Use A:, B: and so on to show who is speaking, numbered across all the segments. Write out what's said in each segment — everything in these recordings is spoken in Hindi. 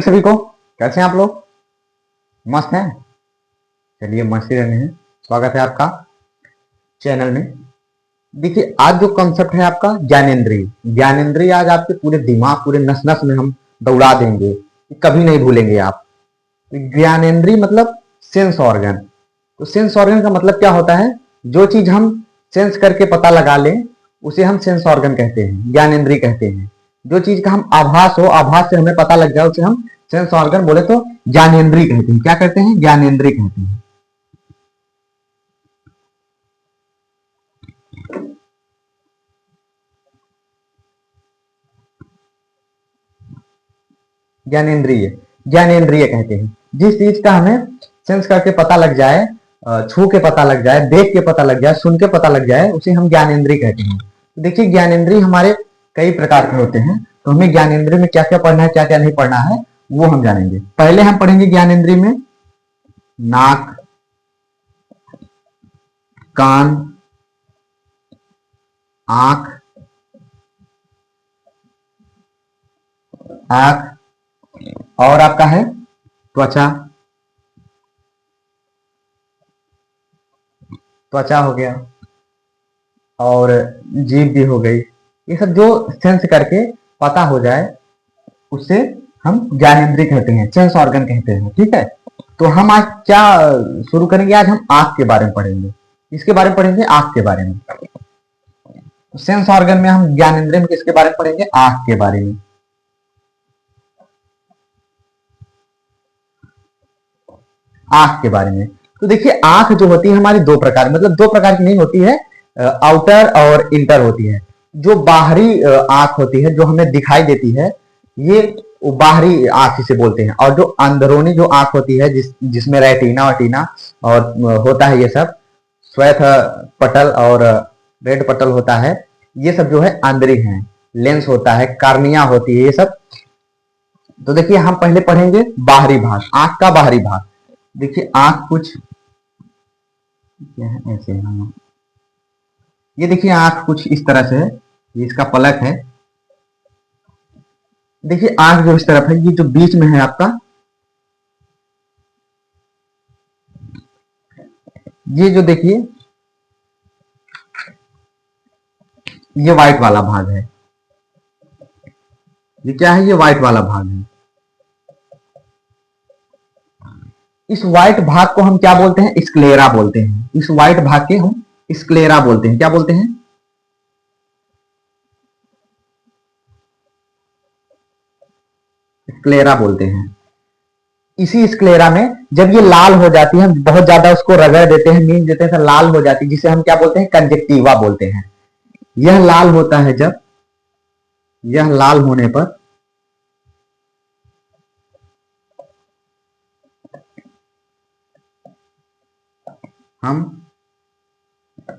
A: सभी को कैसे हैं आप लोग। मस्त हैं। चलिए मस्त ही रहने हैं। स्वागत है आपका चैनल में। देखिए आज जो कॉन्सेप्ट है आपका ज्ञानेंद्रिय। ज्ञानेंद्रिय आज आपके पूरे दिमाग पूरे नस नस में हम दौड़ा देंगे, कभी नहीं भूलेंगे आप। ज्ञानेंद्रिय मतलब सेंस ऑर्गन। तो सेंस ऑर्गन का मतलब क्या होता है? जो चीज हम सेंस करके पता लगा लें उसे हम सेंस ऑर्गन कहते हैं, ज्ञानेंद्रिय कहते हैं। जो चीज का हम आभास हो, आभास से हमें पता लग जाए उसे हम सेंस ऑर्गन बोले तो ज्ञानेंद्रिय कहते हैं। क्या कहते हैं? ज्ञानेंद्रिय कहते हैं। ज्ञानेंद्रिय ज्ञानेंद्रिय कहते हैं जिस चीज का हमें सेंस करके पता लग जाए, छू के पता लग जाए, देख के पता लग जाए, सुन के पता लग जाए, उसे हम ज्ञानेंद्रिय कहते हैं। तो देखिए ज्ञानेंद्रिय हमारे कई प्रकार के होते हैं, तो हमें ज्ञानेंद्रिय में क्या क्या पढ़ना है क्या क्या नहीं पढ़ना है वो हम जानेंगे। पहले हम पढ़ेंगे ज्ञानेंद्रिय में नाक, कान, आंख, आंख और आपका है त्वचा। त्वचा हो गया और जीभ भी हो गई। ये सब जो सेंस करके पता हो जाए उससे हम ज्ञानेंद्रिय कहते हैं, सेंस ऑर्गन कहते हैं। ठीक है, तो हम आज क्या शुरू करेंगे? आज हम आंख के बारे में पढ़ेंगे। इसके बारे में पढ़ेंगे, आंख के बारे में। सेंस ऑर्गन में हम ज्ञानेंद्रिय में किसके बारे में पढ़ेंगे? आंख के बारे में। आंख के बारे में तो देखिए आंख जो होती है हमारी दो प्रकार, मतलब दो प्रकार की नहीं होती है, आउटर और इंटर होती है। जो बाहरी आंख होती है जो हमें दिखाई देती है ये बाहरी आंख इसे बोलते हैं, और जो अंदरूनी जो आंख होती है जिसमें रेटिना वटीना और होता है, ये सब श्वेत पटल और रेड पटल होता है, ये सब जो है आंतरिक है। लेंस होता है, कार्निया होती है, ये सब। तो देखिए हम पहले पढ़ेंगे बाहरी भाग, आंख का बाहरी भाग। देखिए आंख कुछ क्या है ऐसे है। ये देखिए आंख कुछ इस तरह से है, ये इसका पलक है। देखिए आंख जो इस तरफ है, ये जो बीच में है आपका, ये जो देखिए ये व्हाइट वाला भाग है। ये क्या है? ये व्हाइट वाला भाग है। इस व्हाइट भाग को हम क्या बोलते हैं? स्क्लेरा बोलते हैं। इस व्हाइट भाग के हम स्क्लेरा बोलते हैं। क्या बोलते हैं? स्क्लेरा बोलते हैं। इसी स्क्लेरा में जब ये लाल हो जाती है, हम बहुत ज्यादा उसको रगड़ देते हैं, नींद देते हैं तो लाल हो जाती है, जिसे हम क्या बोलते हैं? कंजक्टिवा बोलते हैं। यह लाल होता है जब, यह लाल होने पर हम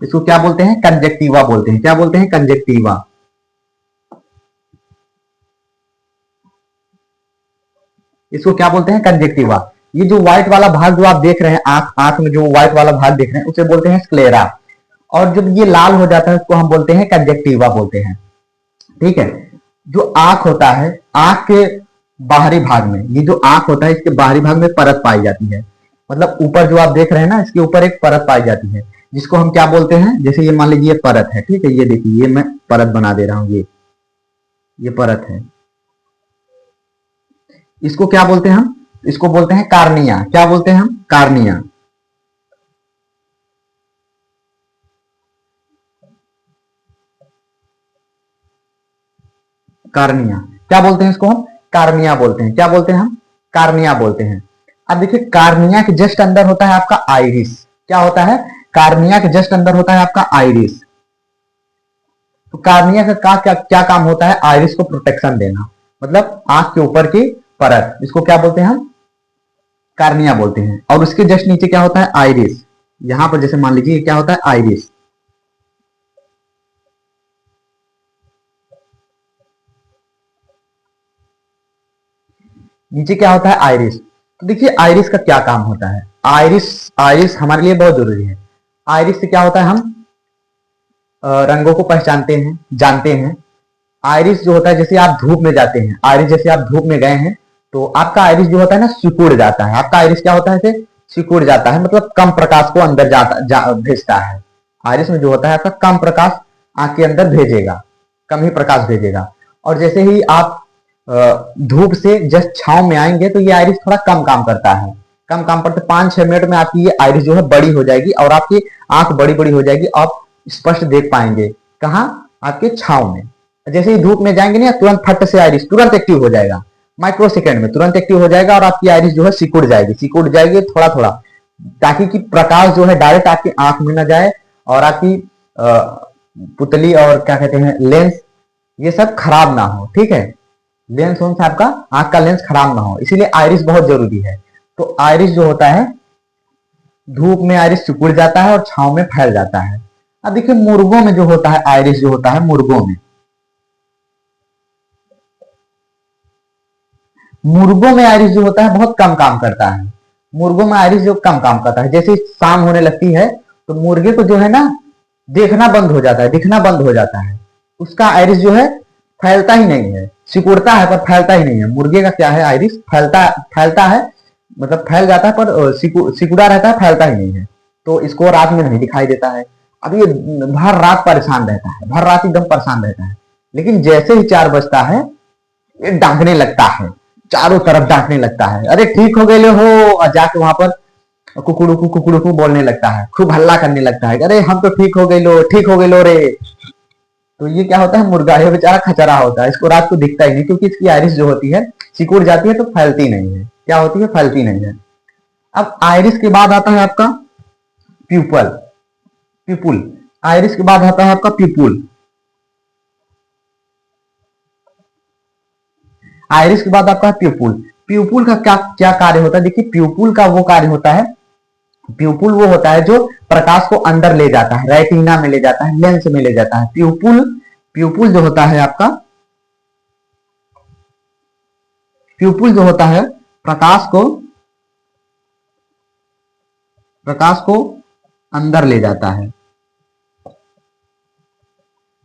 A: इसको क्या बोलते हैं? कंजक्टिवा बोलते हैं। क्या बोलते हैं? कंजक्टिवा। इसको क्या बोलते हैं? कंजक्टिवा। ये जो व्हाइट वाला भाग जो आप देख रहे हैं, आंख आंख में जो व्हाइट वाला भाग देख रहे हैं उसे बोलते हैं स्क्लेरा, और जब ये लाल हो जाता है उसको हम बोलते हैं कंजक्टिवा बोलते हैं। ठीक है, जो आंख होता है, आंख के बाहरी भाग में, ये जो आंख होता है इसके बाहरी भाग में परत पाई जाती है। मतलब ऊपर जो आप देख रहे हैं ना, इसके ऊपर एक परत पाई जाती है जिसको हम क्या बोलते हैं? जैसे ये मान लीजिए ये परत है, ठीक है, ये देखिए ये मैं परत बना दे रहा हूं, ये परत है। इसको क्या बोलते हैं हम? इसको बोलते हैं कार्निया। क्या बोलते हैं हम? कार्निया। कार्निया। क्या बोलते हैं इसको हम? कार्निया बोलते हैं। क्या बोलते हैं हम? कार्निया बोलते हैं। अब देखिए कार्निया के जस्ट अंदर होता है आपका आइरिस। क्या होता है? कार्निया के जस्ट अंदर होता है आपका आइरिस। तो कार्निया का क्या काम होता है? आइरिस को प्रोटेक्शन देना, मतलब आंख के ऊपर की परत, इसको क्या बोलते हैं हम? कार्निया बोलते हैं। और उसके जस्ट नीचे क्या होता है? आइरिस। यहां पर जैसे मान लीजिए क्या होता है? आइरिस। नीचे क्या होता है? आइरिस। तो देखिए आइरिस का क्या काम होता है? आइरिस आइरिस हमारे लिए बहुत जरूरी है। आइरिस से क्या होता है? हम रंगों को पहचानते हैं, जानते हैं। आइरिस जो होता है, जैसे आप धूप में जाते हैं, आइरिस जैसे आप धूप में गए हैं तो आपका आइरिस जो होता है ना सिकुड़ जाता है। आपका आइरिस क्या होता है, सिकुड़ जाता है, मतलब कम प्रकाश को अंदर भेजता है। आइरिस में जो होता है आपका कम प्रकाश आंख के अंदर भेजेगा, कम ही प्रकाश भेजेगा। और जैसे ही आप धूप से जस्ट छांव में आएंगे तो ये आइरिस थोड़ा कम काम करता है, कम काम करते 5-6 मिनट में आपकी ये आइरिस जो है बड़ी हो जाएगी और आपकी आंख बड़ी बड़ी हो जाएगी, आप स्पष्ट देख पाएंगे। कहाँ? आपके छांव में। जैसे ही धूप में जाएंगे ना तुरंत फट से आइरिस तुरंत एक्टिव हो जाएगा, माइक्रो सेकेंड में तुरंत एक्टिव हो जाएगा और आपकी आइरिस जो है सिकुड़ जाएगी थोड़ा थोड़ा, ताकि कि प्रकाश जो है डायरेक्ट आपकी आंख में ना जाए और आपकी पुतली और क्या कहते हैं लेंस, ये सब खराब ना हो। ठीक है, लेंस होने से आपका आंख का लेंस खराब ना हो, इसीलिए आइरिस बहुत जरूरी है। तो आइरिस जो होता है धूप में आइरिस सिकुड़ जाता है और छांव में फैल जाता है। अब देखिए मुर्गों में जो होता है आइरिस जो होता है मुर्गों में आइरिस जो होता है बहुत कम काम करता है। मुर्गों में आइरिस जो कम काम करता है, जैसे शाम होने लगती है तो मुर्गे को जो है ना देखना बंद हो जाता है, दिखना बंद हो जाता है। उसका आइरिस जो है फैलता ही नहीं है, सिकुड़ता है पर फैलता ही नहीं है। मुर्गे का क्या है आइरिस फैलता है, मतलब फैल जाता है पर सिकुड़ा रहता है, फैलता ही नहीं है। तो इसको रात में नहीं दिखाई देता है। अब ये भर रात परेशान रहता है, भर रात एकदम परेशान रहता है, लेकिन जैसे ही 4 बजता है ये डांटने लगता है, चारों तरफ डांटने लगता है, अरे ठीक हो गए हो, और जाके वहां पर कुकुड़ू बोलने लगता है, खूब हल्ला करने लगता है, अरे हम तो ठीक हो गए लो, ठीक हो गए लो रे। तो ये क्या होता है मुर्गा है बेचारा खचरा होता है, इसको रात को दिखता ही नहीं, क्योंकि इसकी आइरिस जो होती है सिकुड़ जाती है तो फैलती नहीं है। क्या होती है? फैलती नहीं है। अब आइरिस के बाद आता है आपका प्यूपल, प्यूपुल। आइरिस के बाद आता है आपका प्यूपुल। आइरिस के बाद आपका प्यूपुल। प्यूपुल का क्या क्या कार्य होता है? देखिए प्यूपुल का वो कार्य होता है, प्यूपुल वो होता है जो प्रकाश को अंदर ले जाता है, रेटिना में ले जाता है, लेंस में ले जाता है। प्यूपुल प्यूपुल जो होता है आपका, प्यूपुल जो होता है प्रकाश को अंदर ले जाता है,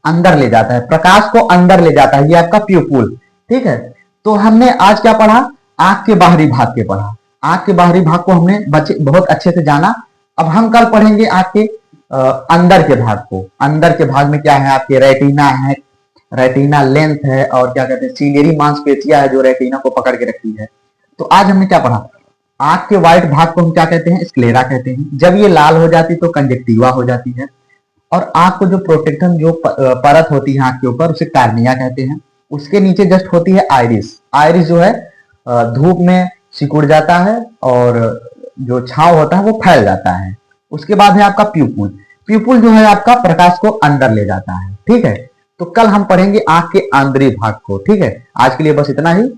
A: अंदर ले जाता है, प्रकाश को अंदर ले जाता है, ये आपका प्यूपुल। ठीक है, तो हमने आज क्या पढ़ा? आंख के बाहरी भाग के पढ़ा। आंख के बाहरी भाग को हमने बच्चे बहुत अच्छे से जाना। अब हम कल पढ़ेंगे आंख के अंदर के भाग को। अंदर के भाग में क्या है? आपके रेटिना है, रेटिना लेंस है, और क्या कहते हैं सीलियरी मांसपेशियां है जो रेटिना को पकड़ के रखती है। तो आज हमने क्या पढ़ा? आंख के व्हाइट भाग को हम क्या कहते हैं? स्क्लेरा कहते हैं। जब ये लाल हो जाती तो कंजक्टिवा हो जाती है। और आंख को जो प्रोटेक्शन जो परत होती है आंख के ऊपर उसे कार्निया कहते हैं। उसके नीचे जस्ट होती है आइरिस। आइरिस जो है धूप में सिकुड़ जाता है और जो छांव होता है वो फैल जाता है। उसके बाद है आपका प्यूपुल। प्यूपुल जो है आपका प्रकाश को अंदर ले जाता है। ठीक है, तो कल हम पढ़ेंगे आंख के आंतरिक भाग को। ठीक है, आज के लिए बस इतना ही।